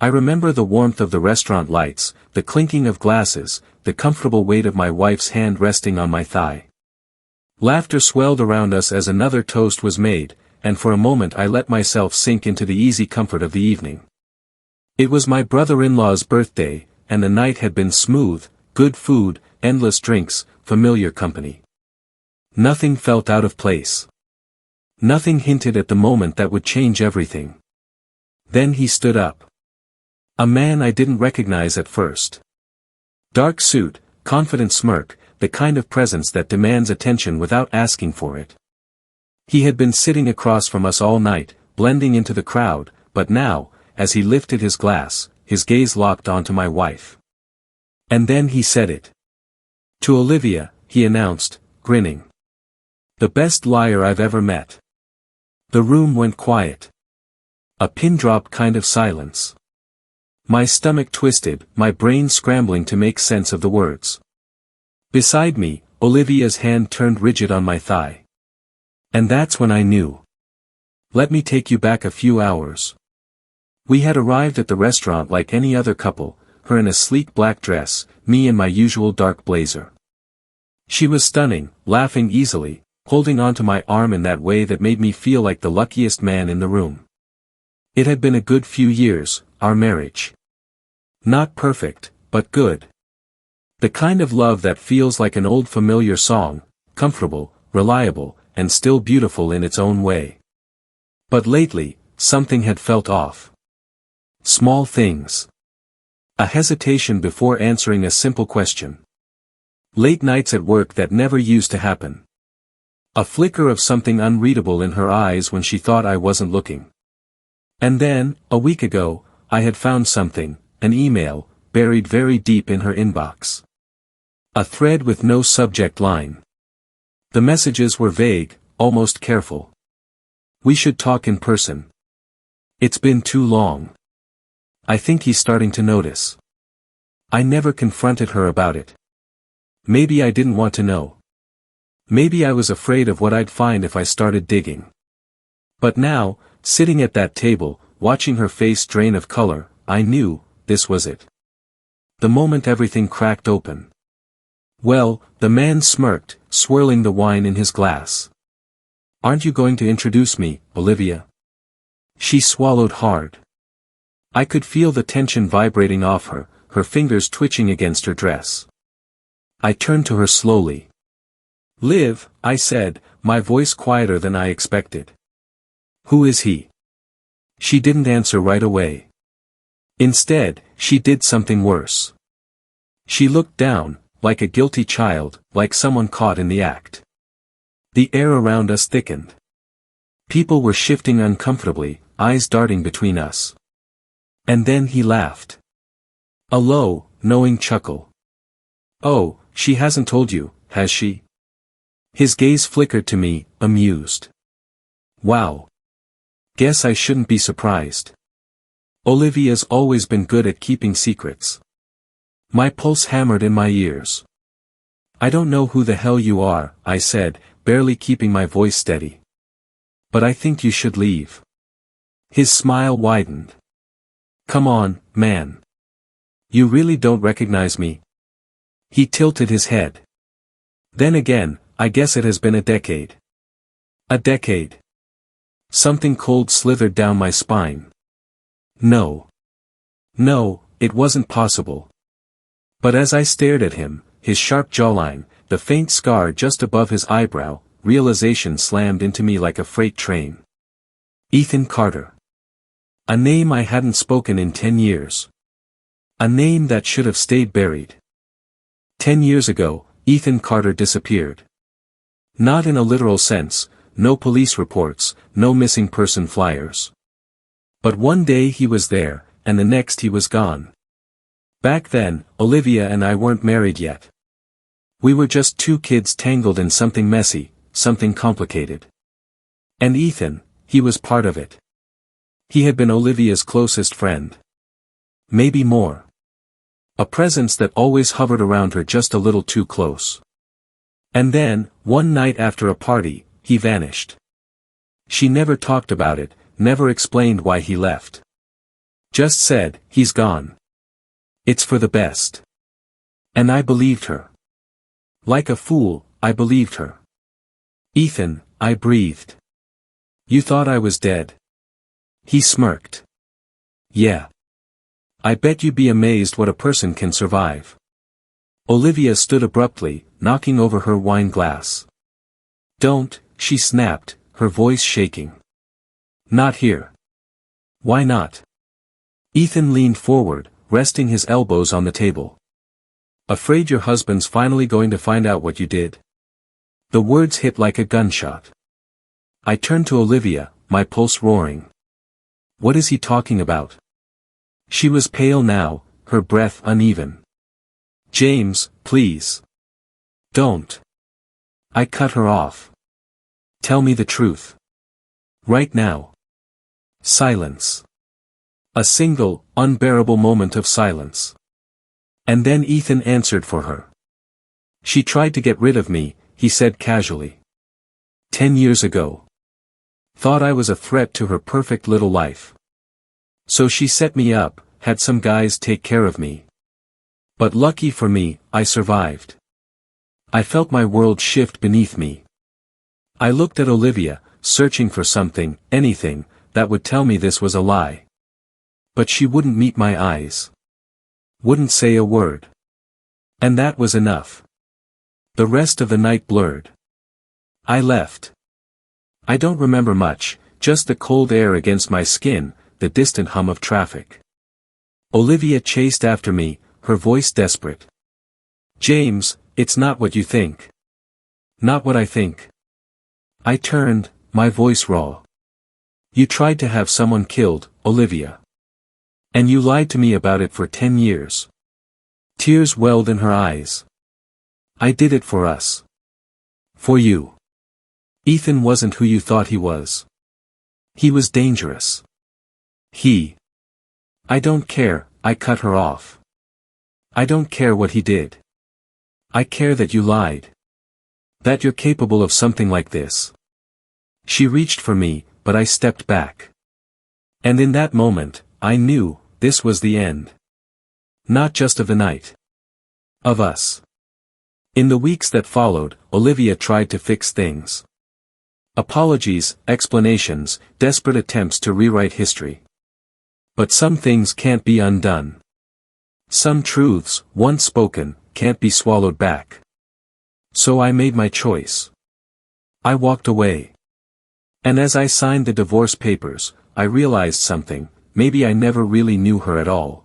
I remember the warmth of the restaurant lights, the clinking of glasses, the comfortable weight of my wife's hand resting on my thigh. Laughter swelled around us as another toast was made, and for a moment I let myself sink into the easy comfort of the evening. It was my brother-in-law's birthday, and the night had been smooth, good food, endless drinks, familiar company. Nothing felt out of place. Nothing hinted at the moment that would change everything. Then he stood up. A man I didn't recognize at first. Dark suit, confident smirk, the kind of presence that demands attention without asking for it. He had been sitting across from us all night, blending into the crowd, but now, as he lifted his glass, his gaze locked onto my wife. And then he said it. To Olivia, he announced, grinning. The best liar I've ever met. The room went quiet. A pin-drop kind of silence. My stomach twisted, my brain scrambling to make sense of the words. Beside me, Olivia's hand turned rigid on my thigh. And that's when I knew. Let me take you back a few hours. We had arrived at the restaurant like any other couple, her in a sleek black dress, me in my usual dark blazer. She was stunning, laughing easily, holding onto my arm in that way that made me feel like the luckiest man in the room. It had been a good few years, our marriage. Not perfect, but good. The kind of love that feels like an old familiar song, comfortable, reliable, and still beautiful in its own way. But lately, something had felt off. Small things. A hesitation before answering a simple question. Late nights at work that never used to happen. A flicker of something unreadable in her eyes when she thought I wasn't looking. And then, a week ago, I had found something, an email, buried very deep in her inbox. A thread with no subject line. The messages were vague, almost careful. We should talk in person. It's been too long. I think he's starting to notice. I never confronted her about it. Maybe I didn't want to know. Maybe I was afraid of what I'd find if I started digging. But now, sitting at that table, watching her face drain of color, I knew, this was it. The moment everything cracked open. Well, the man smirked, swirling the wine in his glass. Aren't you going to introduce me, Olivia? She swallowed hard. I could feel the tension vibrating off her, her fingers twitching against her dress. I turned to her slowly. Liv, I said, my voice quieter than I expected. Who is he? She didn't answer right away. Instead, she did something worse. She looked down, like a guilty child, like someone caught in the act. The air around us thickened. People were shifting uncomfortably, eyes darting between us. And then he laughed. A low, knowing chuckle. Oh, she hasn't told you, has she? His gaze flickered to me, amused. Wow. Guess I shouldn't be surprised. Olivia's always been good at keeping secrets. My pulse hammered in my ears. I don't know who the hell you are, I said, barely keeping my voice steady. But I think you should leave. His smile widened. Come on, man. You really don't recognize me? He tilted his head. Then again, I guess it has been a decade. A decade. Something cold slithered down my spine. No. No, it wasn't possible. But as I stared at him, his sharp jawline, the faint scar just above his eyebrow, realization slammed into me like a freight train. Ethan Carter. A name I hadn't spoken in 10 years. A name that should have stayed buried. 10 years ago, Ethan Carter disappeared. Not in a literal sense, no police reports, no missing person flyers. But one day he was there, and the next he was gone. Back then, Olivia and I weren't married yet. We were just two kids tangled in something messy, something complicated. And Ethan, he was part of it. He had been Olivia's closest friend. Maybe more. A presence that always hovered around her just a little too close. And then, one night after a party, he vanished. She never talked about it, never explained why he left. Just said, he's gone. It's for the best. And I believed her. Like a fool, I believed her. Ethan, I breathed. You thought I was dead. He smirked. Yeah. I bet you'd be amazed what a person can survive. Olivia stood abruptly, knocking over her wine glass. Don't, she snapped, her voice shaking. Not here. Why not? Ethan leaned forward, resting his elbows on the table. Afraid your husband's finally going to find out what you did? The words hit like a gunshot. I turned to Olivia, my pulse roaring. What is he talking about? She was pale now, her breath uneven. James, please. Don't. I cut her off. Tell me the truth. Right now. Silence. A single, unbearable moment of silence. And then Ethan answered for her. She tried to get rid of me, he said casually. 10 years ago. Thought I was a threat to her perfect little life. So she set me up, had some guys take care of me. But lucky for me, I survived. I felt my world shift beneath me. I looked at Olivia, searching for something, anything, that would tell me this was a lie. But she wouldn't meet my eyes. Wouldn't say a word. And that was enough. The rest of the night blurred. I left. I don't remember much, just the cold air against my skin, the distant hum of traffic. Olivia chased after me, her voice desperate. James, it's not what you think. Not what I think. I turned, my voice raw. You tried to have someone killed, Olivia. And you lied to me about it for 10 years. Tears welled in her eyes. I did it for us. For you. Ethan wasn't who you thought he was. He was dangerous. I don't care, I cut her off. I don't care what he did. I care that you lied. That you're capable of something like this. She reached for me, but I stepped back. And in that moment, I knew, this was the end. Not just of the night. Of us. In the weeks that followed, Olivia tried to fix things. Apologies, explanations, desperate attempts to rewrite history. But some things can't be undone. Some truths, once spoken, can't be swallowed back. So I made my choice. I walked away. And as I signed the divorce papers, I realized something, maybe I never really knew her at all.